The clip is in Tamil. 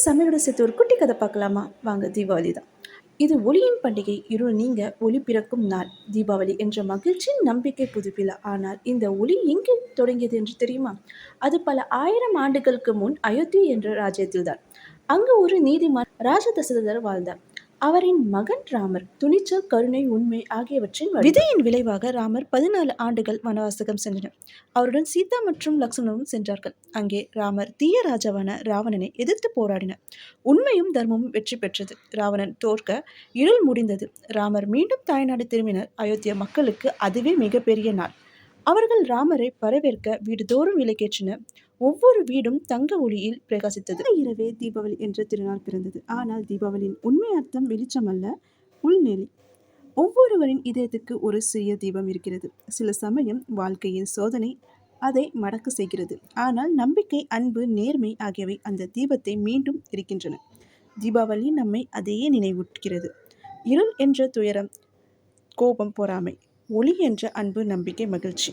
சமையலோட சேர்த்து ஒரு குட்டி கதை பார்க்கலாமா? வாங்க, தீபாவளி தான். இது ஒளியின் பண்டிகை, இருள் நீங்க ஒளி பிறக்கும் நாள். தீபாவளி என்ற மகிழ்ச்சி, நம்பிக்கை புதுப்பில. ஆனால் இந்த ஒளி எங்கே தொடங்கியது என்று தெரியுமா? அது பல ஆயிரம் ஆண்டுகளுக்கு முன் அயோத்தி என்ற ராஜ்யத்தில்தான். அங்கு ஒரு நீதிமான் ராஜ தசரதர் வாழ்ந்தார். அவரின் மகன் ராமர் துணிச்சல், கருணை, உண்மை ஆகியவற்றின் விதையின் விளைவாக ராமர் 14 ஆண்டுகள் வனவாசகம் சென்றனர். அவருடன் சீதா மற்றும் லக்ஷ்மணனும் சென்றார்கள். அங்கே ராமர் தீய ராஜாவான ராவணனை எதிர்த்து போராடினார். உண்மையும் தர்மமும் வெற்றி பெற்றது. ராவணன் தோற்க இருள் முடிந்தது. ராமர் மீண்டும் தாய்நாடு திரும்பினர். அயோத்தியா மக்களுக்கு அதுவே மிகப்பெரிய நாள். அவர்கள் ராமரை வரவேற்க வீடுதோறும் விளக்கேற்றினர். ஒவ்வொரு வீடும் தங்க ஒளியில் பிரகாசித்தது. இரவே தீபாவளி என்ற திருநாள் பிறந்தது. ஆனால் தீபாவளியின் உண்மை அர்த்தம் வெளிச்சம் அல்ல, உள்நெறி. ஒவ்வொருவரின் இதயத்துக்கு ஒரு சிறிய தீபம் இருக்கிறது. சில சமயம் வாழ்க்கையின் சோதனை அதை மடக்கு செய்கிறது. ஆனால் நம்பிக்கை, அன்பு, நேர்மை ஆகியவை அந்த தீபத்தை மீண்டும் எரிக்கின்றன. தீபாவளி நம்மை அதையே நினைவூட்டுகிறது. இருள் என்ற துயரம், கோபம், பொறாமை. ஒளி என்ற அன்பு, நம்பிக்கை, மகிழ்ச்சி.